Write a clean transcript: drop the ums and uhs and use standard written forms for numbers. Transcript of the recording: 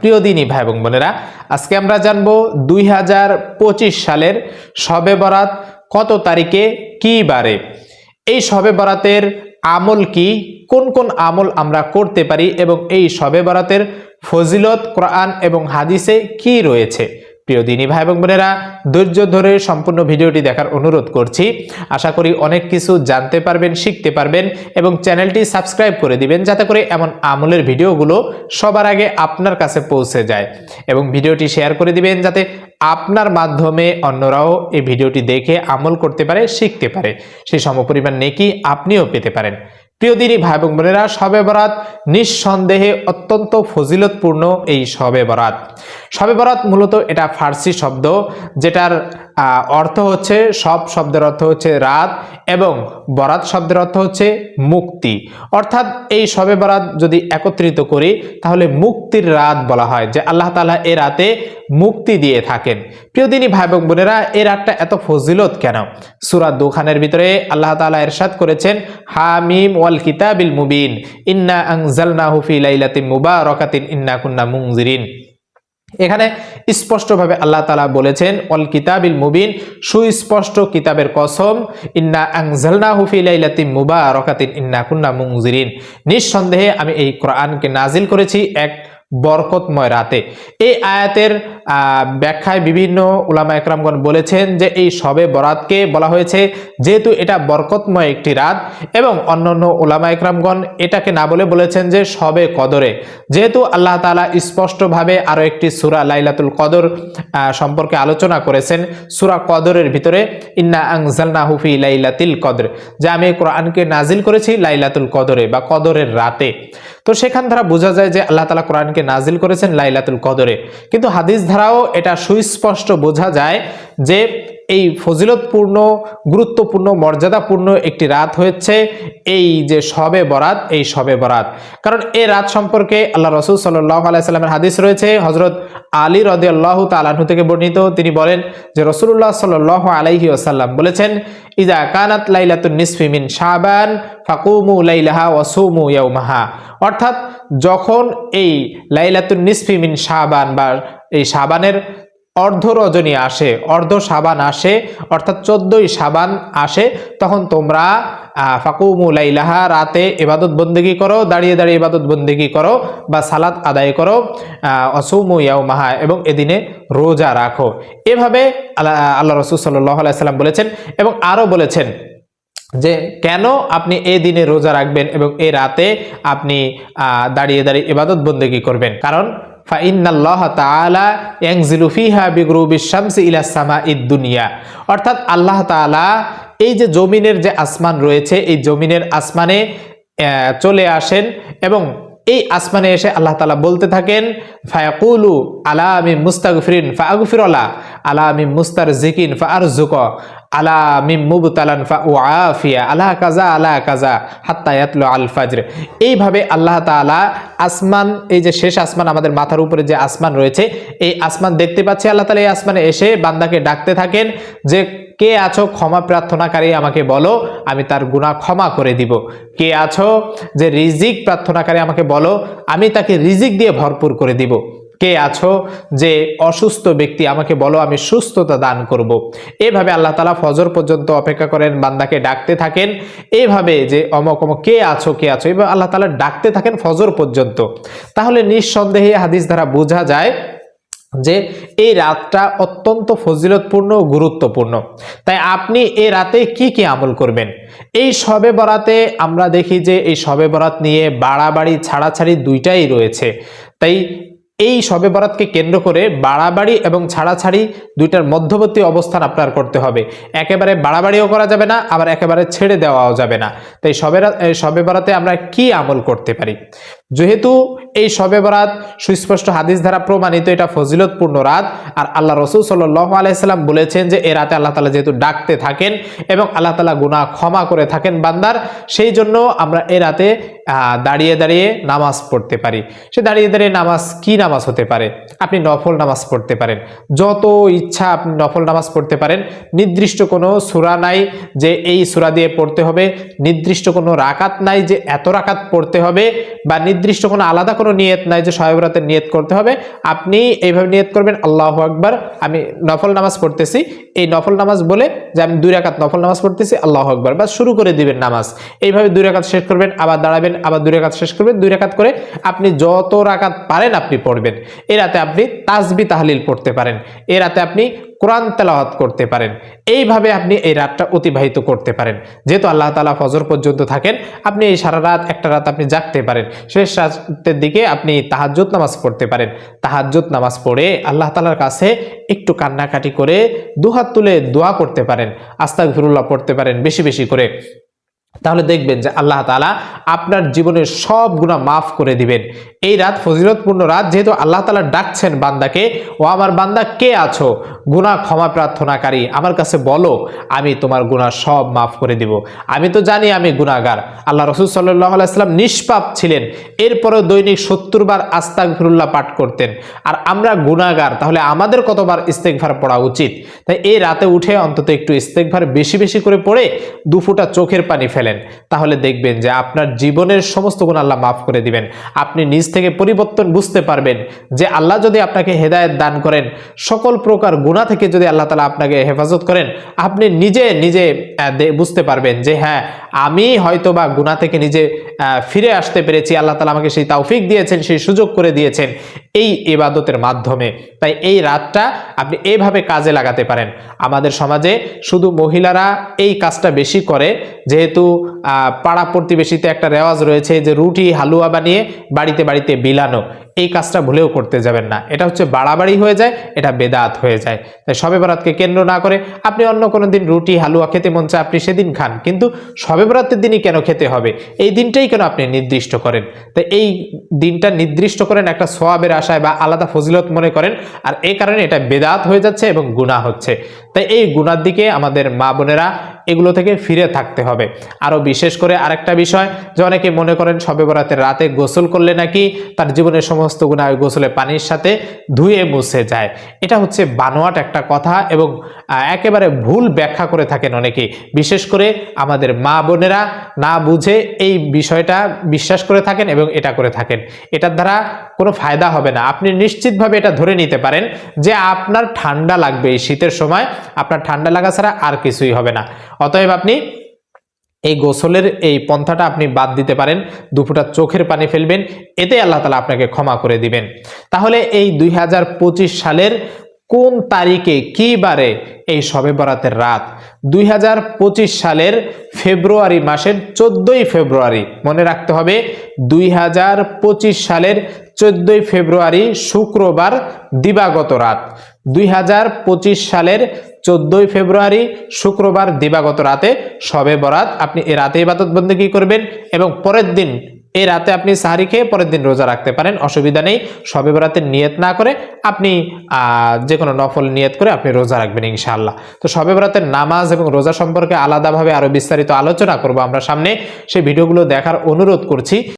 প্রিয় দিনী ভাই এবং বোনেরা, আজকে আমরা জানবো 2025 সালের শবে বরাত কত তারিখে কি বারে, এই শবে বরাতের আমল কি, কোন কোন আমল আমরা করতে পারি এবং এই শবে বরাতের ফজিলত কোরআন এবং হাদিসে কি রয়েছে। প্রিয় দিনী ভাই এবং বোনেরা, ধৈর্য ধরে সম্পূর্ণ ভিডিওটি দেখার অনুরোধ করছি। আশা করি অনেক কিছু জানতে পারবেন, শিখতে পারবেন এবং চ্যানেলটি সাবস্ক্রাইব করে দিবেন যাতে করে এমন আমলের ভিডিওগুলো সবার আগে আপনার কাছে পৌঁছে যায়, এবং ভিডিওটি শেয়ার করে দিবেন যাতে আপনার মাধ্যমে অন্যরাও এই ভিডিওটি দেখে আমল করতে পারে, শিখতে পারে, সেই সমপরিমাণ নেকি আপনিও পেতে পারেন। প্রিয় দিনী ভাই এবং বোনেরা, শবে বরাত নিঃসন্দেহে অত্যন্ত ফজিলতপূর্ণ এই শবে বরাত। শবে বরাত মূলত এটা ফার্সি শব্দ, যেটার অর্থ হচ্ছে, সব শব্দের অর্থ হচ্ছে রাত এবং বরাত শব্দের অর্থ হচ্ছে মুক্তি। অর্থাৎ এই শবে বরাত যদি একত্রিত করি তাহলে মুক্তির রাত বলা হয়, যে আল্লাহ তাআলা এ রাতে মুক্তি দিয়ে থাকেন। প্রিয় দিনী ভাই এবং বোনেরা, এই রাতটা এত ফজিলত কেন? সূরা দুখানের ভিতরে আল্লাহ তাআলা ইরশাদ করেছেন, হামিম ওয়াল কিতাবিল মুবিন ইন্না আনজালনাহু ফি লাইলাতিন মুবারাকাতিন ইন্না কুন্না মুনজিরিন। এখানে স্পষ্টভাবে আল্লাহ তাআলা বলেছেন, ওয়াল কিতাবিল মুবিন, সুস্পষ্ট কিতাবের কসম, ইন্না আনজালনাহু ফি লাইলাতিন মুবারাকাতিন ইন্না কুন্না মুনজিরিন, নিঃসন্দেহে আমি এই কোরআনকে নাজিল করেছি এক বরকতময় রাতে। এই আয়াতের ব্যাখ্যায় বিভিন্ন উলামা একরামগণ বলেছেন যে এই শবে বরাতকে বলা হয়েছে যেহেতু এটা বরকতময় একটি রাত, এবং অন্যান্য উলামা একরামগণ এটাকে না বলে বলেছেন যে শবে কদরে, যেহেতু আল্লাহ তাআলা স্পষ্টভাবে আরো একটি সূরা লাইলাতুল কদর সম্পর্কে আলোচনা করেছেন সূরা কদরের ভিতরে, ইন্না আনজালনাহু ফি লাইলাতিল কদর, যে আমি কোরআনকে নাজিল করেছি লাইলাতুল কদরে বা কদরের রাতে। তো সেখান দ্বারা বোঝা যায় যে আল্লাহ তাআলা কোরআনকে নাজিল করেছেন লাইলাতুল কদরে, কিন্তু হাদিস ধারাও এটা সুস্পষ্ট বোঝা যায় যে এই ফজিলতপূর্ণ, গুরুত্বপূর্ণ, মর্যাদাপূর্ণ একটি রাত হচ্ছে এই যে শবে বরাত, এই শবে বরাত। কারণ এই রাত সম্পর্কে আল্লাহ রাসূল সাল্লাল্লাহু আলাইহি সাল্লামের হাদিস রয়েছে, হযরত আলী রাদিয়াল্লাহু তাআলা আনহু থেকে বর্ণিত, তিনি বলেন যে রাসূলুল্লাহ সাল্লাল্লাহু আলাইহি ওয়াসাল্লাম বলেছেন, ইযা কানাত লাইলাতুন নিসফি মিন শাবান ফাকুমু লাইলাহা ওয়া সুমু ইয়াওমাহা। অর্থাৎ যখন এই লাইলাতুন নিসফি মিন শাবান বা এই শাবানের অর্ধ রজনী আসে, অর্ধ শাবান আসে, অর্থাৎ 14ই শাবান আসে, তখন তোমরা ফাকুমু লাইলাহা, রাতে ইবাদত বন্দেগী করো, দাঁড়িয়ে দাঁড়িয়ে ইবাদত বন্দেগী করো বা সালাত আদায় করো, অসুমু ইয়াউমাহা, এবং এদিনে রোজা রাখো। এভাবে আল্লাহ রাসূল সাল্লাল্লাহু আলাইহি সাল্লাম বলেছেন, এবং আরো বলেছেন যে কেন আপনি এই দিনে রোজা রাখবেন এবং এই রাতে আপনি দাঁড়িয়ে দাঁড়িয়ে ইবাদত বন্দেগী করবেন। কারণ ফাইন্নাল্লাহ তাআলা ইয়ানজিলু ফিহা বিগুরুবিশ শামসি ইলা সামাইদ দুনিয়া, অর্থাৎ আল্লাহ তাআলা এই যে জমিনের যে আসমান রয়েছে, এই জমিনের আসমানে চলে আসেন এবং এই আসমানে এসে আল্লাহ তাআলা বলতে থাকেন, ফায়াকুলু আলা মিন মুস্তাগফিরিন ফাআগফিরলা, আলা মিন মুস্তারজিকিন ফাআরযুক, আলা মিন মুবতালান ফাউআফিয়া, আলা কাজা আলা কাজা হাত্তা ইয়াতলু আল ফাজর। এইভাবে আল্লাহ তাআলা আসমান, এই যে শেষ আসমান, আমাদের মাথার উপরে যে আসমান রয়েছে, এই আসমান দেখতে পাচ্ছি, আল্লাহ তাআলা এই আসমানে এসে বান্দাকে ডাকতে থাকেন যে কে আছো ক্ষমা প্রার্থনাকারী, আমাকে বলো, আমি তার গুনাহ ক্ষমা করে দিব। কে আছো যে রিজিক প্রার্থনাকারী, আমাকে বলো, আমি তাকে রিজিক দিয়ে ভরপুর করে দিব। কে আছো যে অসুস্থ ব্যক্তি, আমাকে বলো, আমি সুস্থতা দান করব। এভাবে আল্লাহ তাআলা ফজর পর্যন্ত অপেক্ষা করেন, বান্দাকে ডাকতে থাকেন, এইভাবে যে অমক অমক কে আছো, কে আছো, এভাবে আল্লাহ তাআলা ডাকতে থাকেন ফজর পর্যন্ত। তাহলে নিঃসন্দেহে হাদিস দ্বারা বোঝা যায় যে এই রাতটা অত্যন্ত ফজিলতপূর্ণ, গুরুত্বপূর্ণ। তাই আপনি এই রাতে কি কি আমল করবেন? এই শবে বরাতে আমরা দেখি যে এই শবে বরাত নিয়ে বাড়াবাড়ি ছাড়াছাড়ি দুইটাই রয়েছে। তাই এই শবে বরাতকে কেন্দ্র করে বাড়াবাড়ি এবং ছাড়াছাড়ি দুইটার মধ্যবর্তী অবস্থান আপনার করতে হবে। একেবারে বাড়াবাড়িও করা যাবে না, আবার একেবারে ছেড়ে দেওয়াও যাবে না। তাই শবে বরাতে আমরা কি আমল করতে পারি? যেহেতু এই শবে বরাত সুস্পষ্ট হাদিস দ্বারা প্রমাণিত এটা ফজিলতপূর্ণ রাত, আর আল্লাহ রাসূল সাল্লাল্লাহু আলাইহি সাল্লাম বলেছেন যে এই রাতে আল্লাহ তাআলা যেহেতু ডাকতে থাকেন এবং আল্লাহ তাআলা গুনাহ ক্ষমা করে থাকেন বান্দার, সেই জন্য আমরা এই রাতে দাঁড়িয়ে দাঁড়িয়ে নামাজ পড়তে পারি। সে দাঁড়িয়ে দাঁড়িয়ে নামাজ কি নামাজ হতে পারে? আপনি নফল নামাজ পড়তে পারেন, যত ইচ্ছা আপনি নফল নামাজ পড়তে পারেন। নির্দিষ্ট কোনো সূরা নাই যে এই সূরা দিয়ে পড়তে হবে, নির্দিষ্ট কোনো রাকাত নাই যে এত রাকাত পড়তে হবে, বা নির্দিষ্ট কোনো আলাদা কোনো নিয়ত নাই যে শবে বরাতের নিয়ত করতে হবে। আপনি এইভাবে নিয়ত করবেন, আল্লাহু আকবার, আমি নফল নামাজ পড়তেছি, এই নফল নামাজ বলে যে আমি 2 রাকাত নফল নামাজ পড়তেছি, আল্লাহু আকবার, বাস শুরু করে দিবেন নামাজ। এইভাবে 2 রাকাত শেষ করবেন, আবার দাঁড়াবেন, আবার 2 রাকাত শেষ করবেন, 2 রাকাত করে আপনি যত রাকাত পারেন আপনি পড়বেন। এই রাতে আপনি তাসবিহ তাহলিল পড়তে পারেন, এই রাতে আপনি কোরআন তেলাওয়াত করতে পারেন। এইভাবে আপনি এই রাতটা অতিবাহিত করতে পারেন। যেহেতু আল্লাহ তাআলা ফজর পর্যন্ত থাকেন, আপনি এই সারা রাত, একটা রাত আপনি জাগতে পারেন। শেষ রাতের দিকে আপনি তাহাজ্জুদ নামাজ পড়তে পারেন। তাহাজ্জুদ নামাজ পড়ে আল্লাহ তাআলার কাছে একটু কান্নাকাটি করে দুহাত তুলে দোয়া করতে পারেন, আস্তাগফিরুল্লাহ পড়তে পারেন বেশি বেশি করে। তাহলে দেখবেন যে আল্লাহ তাআলা আপনার জীবনের সব গুনাহ মাফ করে দিবেন। এই রাত ফজিলতপূর্ণ রাত, যেহেতু আল্লাহ তাআলা ডাকছেন বান্দাকে, ও আমার বান্দা কে আছো, গুনাহ ক্ষমা প্রার্থনাকারী, আমার কাছে বলো, আমি তোমার গুনাহ সব মাফ করে দিব। আমি তো জানি আমি গুনাহগার। আল্লাহ রাসূল সাল্লাল্লাহু আলাইহি ওয়াসাল্লাম নিষ্পাপ ছিলেন, এরপরেও দৈনিক 70 বার আস্তাগফিরুল্লাহ পাঠ করতেন। আর আমরা গুনাহগার, তাহলে আমাদের কতবার ইস্তেগফার পড়া উচিত? তাই এই রাতে উঠে অন্তত একটু ইস্তেগফার বেশি বেশি করে পড়ে 2 ফোঁটা চোখের পানি ফেলেন, তাহলে দেখবেন যে আপনার জীবনের সমস্ত গুনাহ আল্লাহ মাফ করে দিবেন। আপনি নিজ থেকে পরিবর্তন বুঝতে পারবেন যে আল্লাহ যদি আপনাকে হেদায়েত দান করেন, সকল প্রকার গুনাহ থেকে যদি আল্লাহ তাআলা আপনাকে হেফাজত করেন, আপনি নিজে নিজে বুঝতে পারবেন যে হ্যাঁ, আমি হয়তোবা গুনাহ থেকে নিজে ফিরে আসতে পেরেছি। আল্লাহ তাআলা আমাকে সেই তৌফিক দিয়েছেন, সেই সুযোগ করে দিয়েছেন এই ইবাদতের মাধ্যমে। তাই এই রাতটা আপনি এইভাবে কাজে লাগাতে পারেন। আমাদের সমাজে শুধু মহিলারা এই কাজটা বেশি করে, যেহেতু পাড়া প্রতিবেশীতে একটা রেওয়াজ রয়েছে যে রুটি হালুয়া বানিয়ে বাড়িতে বাড়িতে বিলানো, এই কাজটা ভুলেও করতে যাবেন না। এটা হচ্ছে বাড়াবাড়ি হয়ে যায়, এটা বেদাত হয়ে যায়। তাই শবে বরাতকে কেন্দ্র না করে আপনি অন্য কোনো দিন রুটি হালুয়া খেতে মন চায় আপনি সেদিন খান, কিন্তু শবে বরাতের দিনই কেন খেতে হবে? এই দিনটাই কেন আপনি নির্দিষ্ট করেন? তাই এই দিনটা নির্দিষ্ট করেন একটা সওয়াবের আশায় বা আলাদা ফজিলত মনে করেন, আর এই কারণে এটা বেদাত হয়ে যাচ্ছে এবং গুনাহ হচ্ছে। তাই এই গুনার দিকে আমাদের মা বোনেরা এগুলো থেকে ফিরে থাকতে হবে। আরো বিশেষ করে আরেকটা বিষয়, যে অনেকে মনে করেন শবে বরাতের রাতে গোসল করলে নাকি তার জীবনের সমস্ত গুনাহ গোসলে পানির সাথে ধুয়ে মুছে যায়। এটা হচ্ছে বানোয়াট একটা কথা এবং একেবারে ভুল ব্যাখ্যা করে থাকেন অনেকে, বিশেষ করে আমাদের মা বোনেরা না বুঝে এই বিষয়টা বিশ্বাস করে থাকেন এবং এটা করে থাকেন। এটার দ্বারা কোনো ফায়দা হবে না। আপনি নিশ্চিতভাবে এটা ধরে নিতে পারেন যে আপনার ঠান্ডা লাগবে, এই শীতের সময় আপনার ঠান্ডা লাগা ছাড়া আর কিছুই হবে না। অতএব আপনি এই গোসলের এই পন্থাটা আপনি বাদ দিতে পারেন, 2 ফোঁটা চোখের পানি ফেলবেন, এতে আল্লাহ তাআলা আপনাকে ক্ষমা করে দিবেন। তাহলে এই 2025 সালের কোন তারিখে কি বারে এই শবে বরাতের রাত? 2025 সালের ফেব্রুয়ারি মাসের 14ই ফেব্রুয়ারি, মনে রাখতে হবে 2025 সালের 14ই ফেব্রুয়ারি শুক্রবার দিবাগত রাত। 2025 সালের 14ই ফেব্রুয়ারি শুক্রবার দিবাগত রাতে শবে বরাত। আপনি এই রাতে ইবাদত বন্দেগী করবেন এবং পরের দিন এই রাতে আপনি সাহরি খেয়ে পরের দিন রোজা রাখতে পারেন, অসুবিধা নেই। শবে বরাতের নিয়ত না করে আপনি যে কোনো নফল নিয়ত করে আপনি রোজা রাখবেন ইনশাআল্লাহ। তো শবে বরাতের নামাজ এবং রোজা সম্পর্কে আলাদাভাবে আরো বিস্তারিত আলোচনা করব আমরা সামনে, সেই ভিডিওগুলো দেখার অনুরোধ করছি।